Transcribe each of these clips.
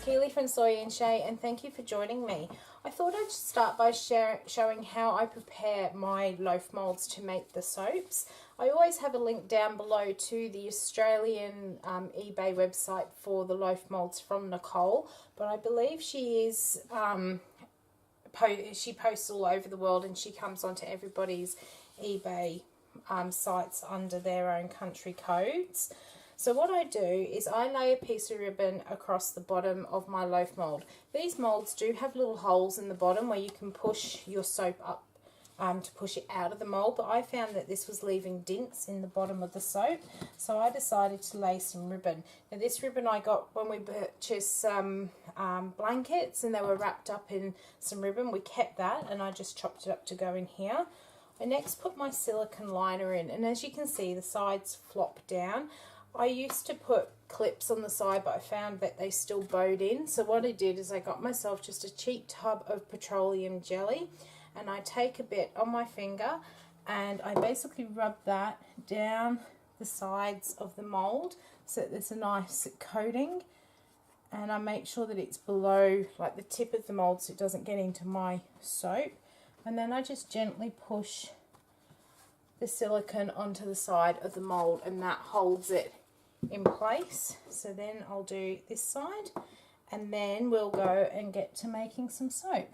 Keely from Soy and Shea, and thank you for joining me. I thought I'd start by showing how I prepare my loaf moulds to make the soaps. I always have a link down below to the Australian eBay website for the loaf moulds from Nicole, but I believe she is she posts all over the world, and she comes onto everybody's eBay sites under their own country codes. So what I do is I lay a piece of ribbon across the bottom of my loaf mould. These moulds do have little holes in the bottom where you can push your soap up to push it out of the mould, but I found that this was leaving dints in the bottom of the soap, so I decided to lay some ribbon. Now this ribbon I got when we purchased some blankets, and they were wrapped up in some ribbon. We kept that and I just chopped it up to go in here. I next put my silicone liner in, and as you can see the sides flop down. I used to put clips on the side, but I found that they still bowed in. So what I did is I got myself just a cheap tub of petroleum jelly, and I take a bit on my finger and I basically rub that down the sides of the mould so that there's a nice coating, and I make sure that it's below like the tip of the mould so it doesn't get into my soap. And then I just gently push the silicone onto the side of the mould, and that holds it in place. So then I'll do this side, and then we'll go and get to making some soap.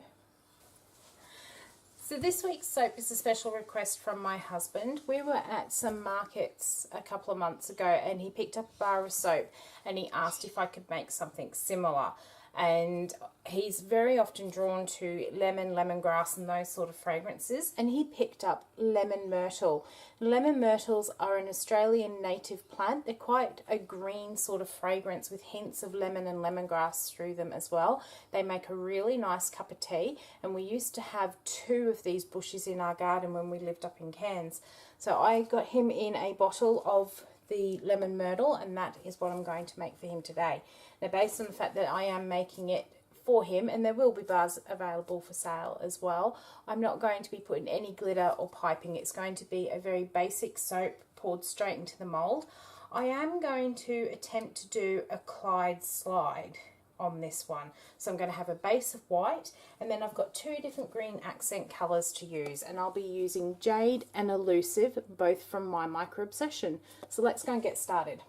So this week's soap is a special request from my husband. We were at some markets a couple of months ago, and he picked up a bar of soap and he asked if I could make something similar. And he's very often drawn to lemon, lemongrass and those sort of fragrances, and he picked up lemon myrtle. Lemon myrtles are an Australian native plant. They're quite a green sort of fragrance with hints of lemon and lemongrass through them as well. They make a really nice cup of tea, and we used to have 2 of these bushes in our garden when we lived up in Cairns. So I got him in a bottle of the lemon myrtle, and that is what I'm going to make for him today. Now, based on the fact that I am making it for him, and there will be bars available for sale as well, I'm not going to be putting any glitter or piping. It's going to be a very basic soap poured straight into the mould. I am going to attempt to do a Clyde Slide on this one. So I'm going to have a base of white, and then I've got 2 different green accent colours to use, and I'll be using Jade and Elusive, both from my Micro Obsession. So let's go and get started.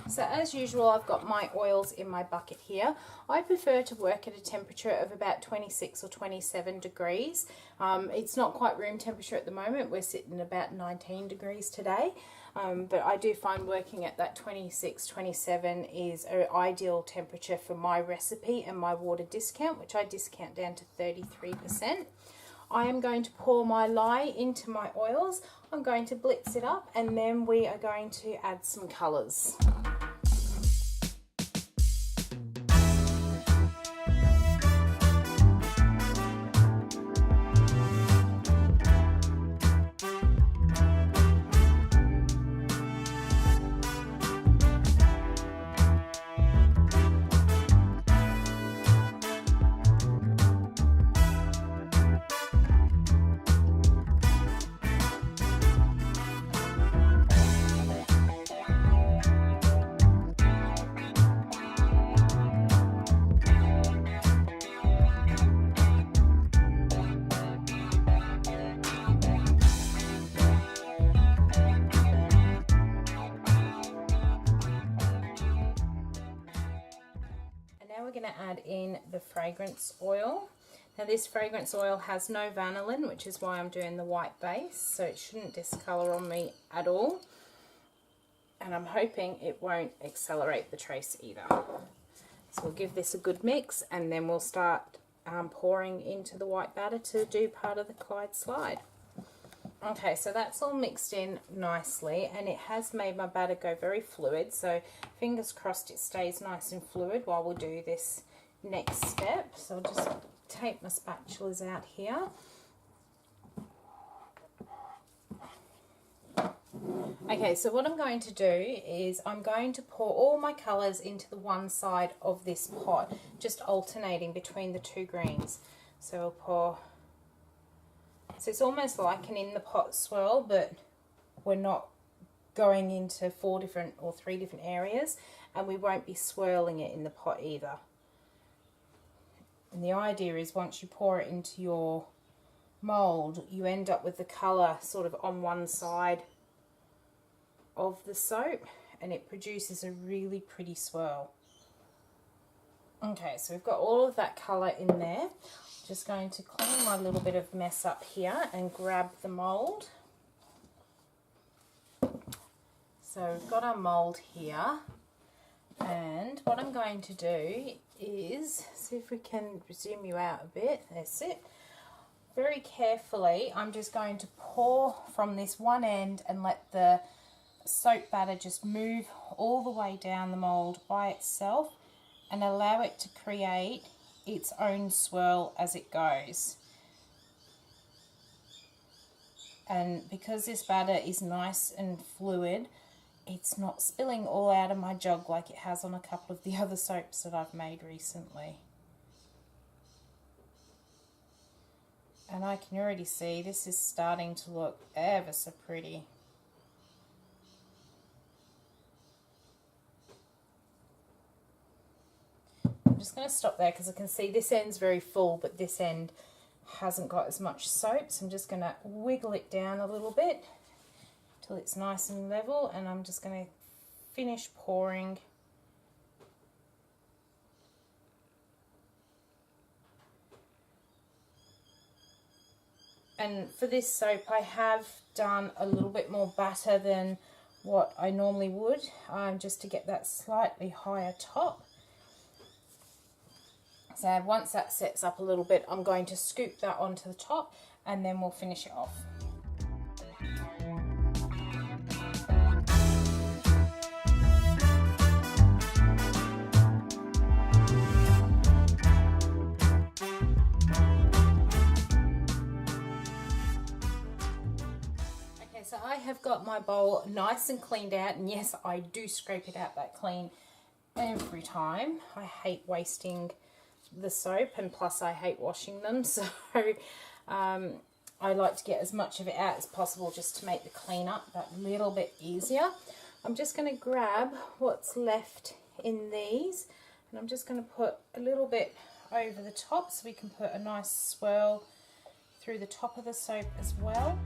So as usual, I've got my oils in my bucket here. I prefer to work at a temperature of about 26 or 27 degrees. It's not quite room temperature at the moment. We're sitting about 19 degrees today. But I do find working at that 26, 27 is an ideal temperature for my recipe and my water discount, which I discount down to 33%. I am going to pour my lye into my oils. I'm going to blitz it up, and then we are going to add some colours. We're going to add in the fragrance oil. Now this fragrance oil has no vanillin, which is why I'm doing the white base, so it shouldn't discolour on me at all, and I'm hoping it won't accelerate the trace either. So we'll give this a good mix, and then we'll start pouring into the white batter to do part of the Clyde Slide. Okay, so that's all mixed in nicely, and it has made my batter go very fluid, so fingers crossed it stays nice and fluid while we do this next step. So I'll just take my spatulas out here. Okay, so what I'm going to do is I'm going to pour all my colours into the one side of this pot, just alternating between the 2 greens. So I'll pour. So it's almost like an in the pot swirl, but we're not going into 4 different or 3 different areas. and we won't be swirling it in the pot either. And the idea is once you pour it into your mold, you end up with the colour sort of on one side of the soap, and it produces a really pretty swirl. Okay, so we've got all of that colour in there. Just going to clean my little bit of mess up here and grab the mould. So we've got our mould here, and what I'm going to do is, see if we can zoom you out a bit, that's it. Very carefully, I'm just going to pour from this one end and let the soap batter just move all the way down the mould by itself and allow it to create its own swirl as it goes. And because this batter is nice and fluid, it's not spilling all out of my jug like it has on a couple of the other soaps that I've made recently. And I can already see this is starting to look ever so pretty. I'm just going to stop there because I can see this end's very full, but this end hasn't got as much soap, so I'm just going to wiggle it down a little bit till it's nice and level, and I'm just going to finish pouring. And for this soap I have done a little bit more batter than what I normally would, just to get that slightly higher top. So once that sets up a little bit, I'm going to scoop that onto the top and then we'll finish it off. So I have got my bowl nice and cleaned out, and yes, I do scrape it out that clean every time. I hate wasting the soap, and plus I hate washing them, so I like to get as much of it out as possible just to make the cleanup that little bit easier. I'm just going to grab what's left in these, and I'm just going to put a little bit over the top so we can put a nice swirl through the top of the soap as well.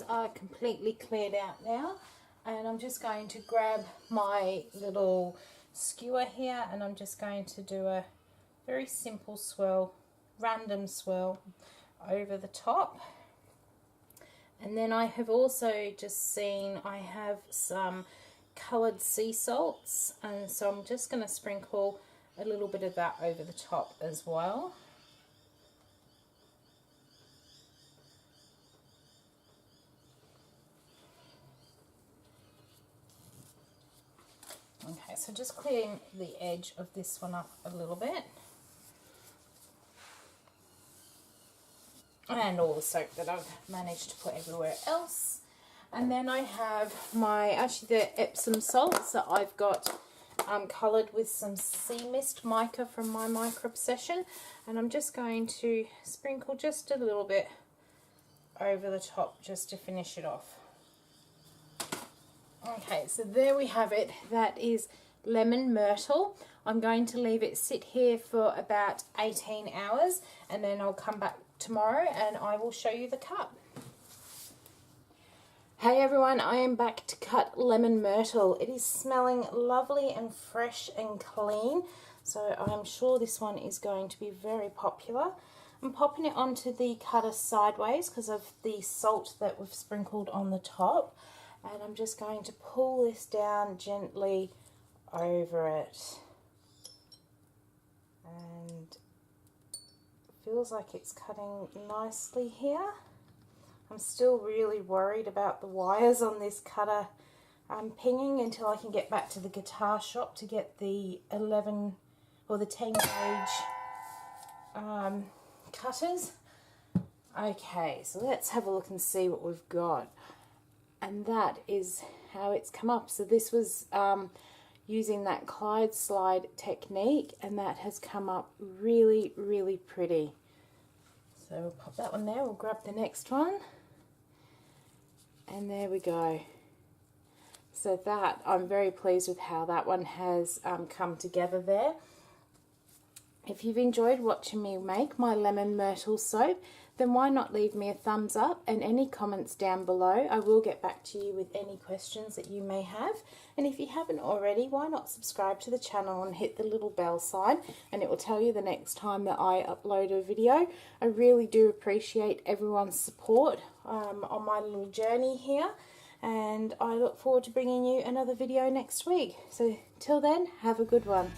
Are completely cleared out now, and I'm just going to grab my little skewer here, and I'm just going to do a very simple swirl, random swirl over the top. And then I have also just seen I have some coloured sea salts, and so I'm just going to sprinkle a little bit of that over the top as well. Okay, so just clearing the edge of this one up a little bit. And all the soap that I've managed to put everywhere else. And then I have the Epsom salts that I've got coloured with some sea mist mica from my Mica Obsession. And I'm just going to sprinkle just a little bit over the top just to finish it off. Okay, so there we have it. That is Lemon Myrtle. I'm going to leave it sit here for about 18 hours, and then I'll come back tomorrow and I will show you the cut. Hey everyone, I am back to cut Lemon Myrtle. It is smelling lovely and fresh and clean, so I'm sure this one is going to be very popular. I'm popping it onto the cutter sideways because of the salt that we've sprinkled on the top. And I'm just going to pull this down gently over it. And it feels like it's cutting nicely here. I'm still really worried about the wires on this cutter pinging until I can get back to the guitar shop to get the 11 or the 10 gauge cutters. Okay, so let's have a look and see what we've got. And that is how it's come up. So this was using that Clyde Slide technique, and that has come up really, really pretty. So we'll pop that one there, we'll grab the next one, and there we go. So that, I'm very pleased with how that one has come together there. If you've enjoyed watching me make my Lemon Myrtle Soap, then why not leave me a thumbs up and any comments down below. I will get back to you with any questions that you may have. And if you haven't already, why not subscribe to the channel and hit the little bell sign, and it will tell you the next time that I upload a video. I really do appreciate everyone's support on my little journey here, and I look forward to bringing you another video next week. So till then, have a good one.